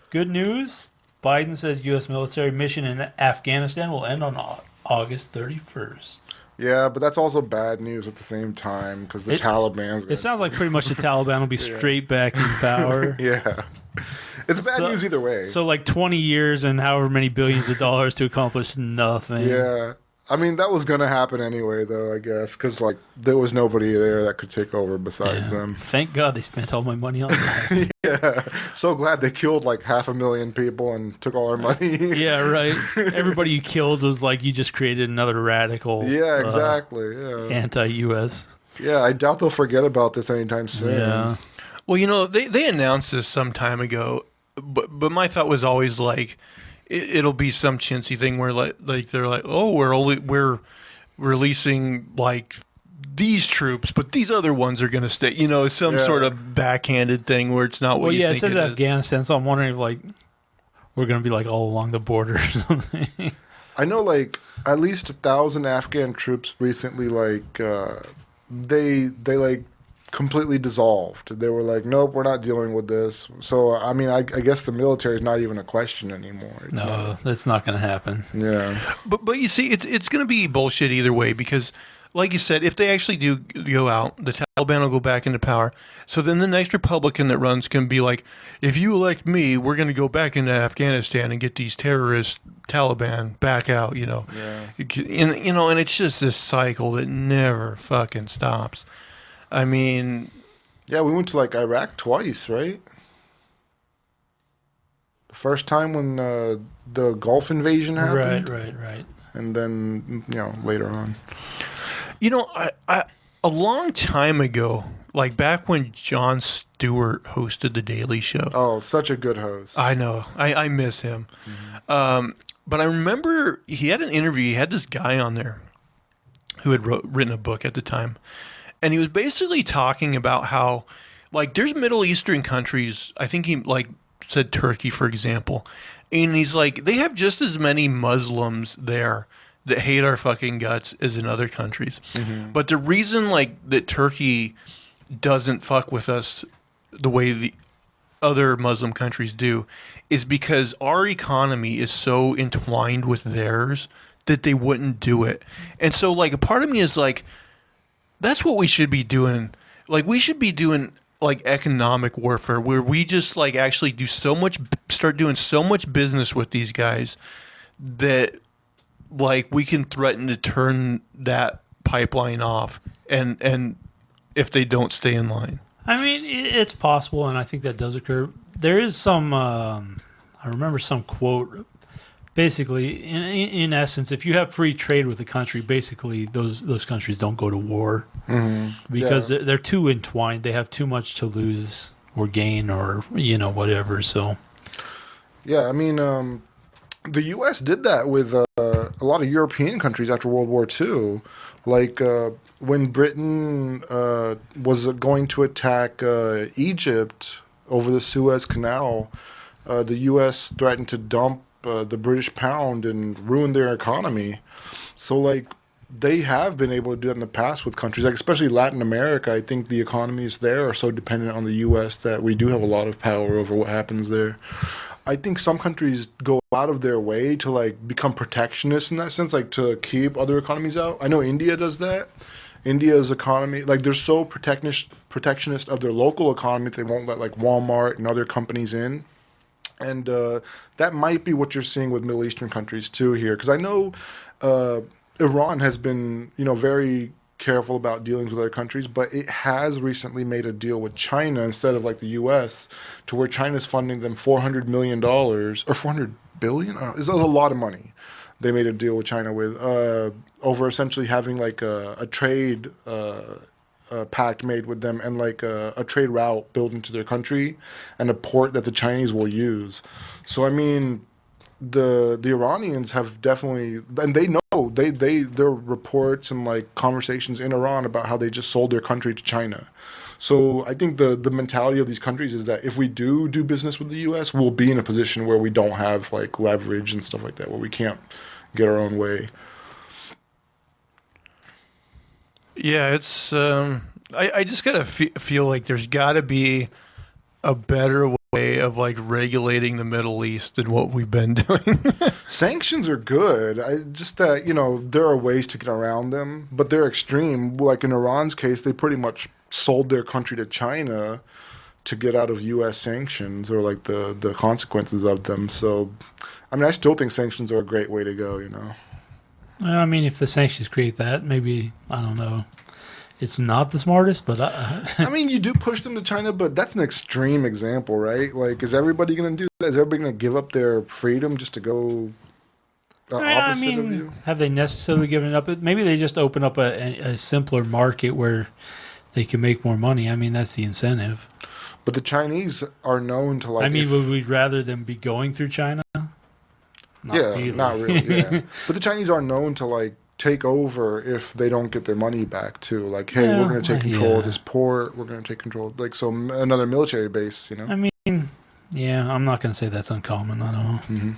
good news. Biden says U.S. military mission in Afghanistan will end on August 31st. Yeah, but that's also bad news at the same time because the It Taliban's it gonna. sounds like pretty much the Taliban will be Yeah, straight back in power. yeah. It's bad So, news either way. so like 20 years and however many billions of dollars to accomplish nothing. Yeah. I mean, that was gonna happen anyway, though, I guess, because like there was nobody there that could take over besides Yeah. them. Thank God they spent all my money on that. Yeah. So glad they killed like 500,000 people and took all our money. Yeah, right. Everybody you killed was like you just created another radical Yeah, exactly. Yeah. anti-US. Yeah, I doubt they'll forget about this anytime soon. Yeah. Well, they announced this some time ago, but my thought was always like it'll be some chintzy thing where like they're like, oh, we're releasing like these troops, but these other ones are going to stay. Some Yeah. sort of backhanded thing where it's not Well, what you yeah, it think says it is. Afghanistan, so I'm wondering if like we're gonna be like all along the border or something. I know like at least 1,000 Afghan troops recently like they like completely dissolved. They were like, nope, we're not dealing with this. So I mean, I guess the military is not even a question anymore. It's No, not. that's not gonna happen. Yeah. But you see, it's going to be bullshit either way because, like you said, if they actually do go out, the Taliban will go back into power. So then the next Republican that runs can be like, if you elect me, we're going to go back into Afghanistan and get these terrorist Taliban back out. Yeah. And it's just this cycle that never fucking stops. I mean, Yeah, we went to like Iraq twice, right? The first time when the Gulf invasion happened, Right. and then later on. I a long time ago, like back when Jon Stewart hosted the Daily Show. Oh, such a good host. I know. I miss him. But I remember he had an interview. He had this guy on there who had written a book at the time. And he was basically talking about how, like, there's Middle Eastern countries. I think he, like, said Turkey, for example. And he's like, they have just as many Muslims there that hate our fucking guts as in other countries. But the reason, like, that Turkey doesn't fuck with us the way the other Muslim countries do is because our economy is so entwined with theirs that they wouldn't do it. And so, like, a part of me is like, that's what we should be doing. Like, we should be doing, like, economic warfare where we just, like, actually start doing so much business with these guys that, like, we can threaten to turn that pipeline off and if they don't stay in line. I mean, it's possible, and I think that does occur. There is some. I remember some quote. Basically, in essence, if you have free trade with a country, basically those countries don't go to war because Yeah. they're too entwined. They have too much to lose or gain or whatever. So Yeah, I mean, the U.S. did that with a lot of European countries after World War II. Like when Britain was going to attack Egypt over the Suez Canal, the U.S. threatened to dump the British pound and ruin their economy. So, like, they have been able to do that in the past with countries, like especially Latin America. I think the economies there are so dependent on the U.S. that we do have a lot of power over what happens there. I think some countries go out of their way to like become protectionist in that sense, like to keep other economies out. I know India does that. India's economy, like they're so protectionist of their local economy that they won't let like Walmart and other companies in. And that might be what you're seeing with Middle Eastern countries too here, because I know Iran has been, very careful about dealings with other countries, but it has recently made a deal with China instead of like the U.S. to where China's funding them $400 million or 400 billion. It's a lot of money. They made a deal with China with over essentially having like a trade pact made with them and like a trade route built into their country and a port that the Chinese will use. So I mean, the Iranians have definitely, and they know there are reports and like conversations in Iran about how they just sold their country to China. So I think the mentality of these countries is that if we do business with the U.S., we'll be in a position where we don't have like leverage and stuff like that, where we can't get our own way. Yeah, it's. I just gotta feel like there's got to be a better way way of like regulating the Middle East than what we've been doing. Sanctions are good. Just that, there are ways to get around them, but they're extreme. Like in Iran's case, they pretty much sold their country to China to get out of U.S. sanctions or like the consequences of them. So, I mean, I still think sanctions are a great way to go. I mean, if the sanctions create that, maybe, I don't know. It's not the smartest, but I mean, you do push them to China, but that's an extreme example, right? Like, is everybody going to do that? Is everybody going to give up their freedom just to go opposite of you? have they necessarily given it up? Maybe they just open up a simpler market where they can make more money. I mean, that's the incentive. But the Chinese are known to like. I mean, would we rather them be going through China? Not really. Yeah. But the Chinese are known to like take over if they don't get their money back too. Like, hey, we're going to take control of this port. We're going to take control. Like, so another military base. I mean, yeah, I'm not going to say that's uncommon. I don't know. Mm-hmm.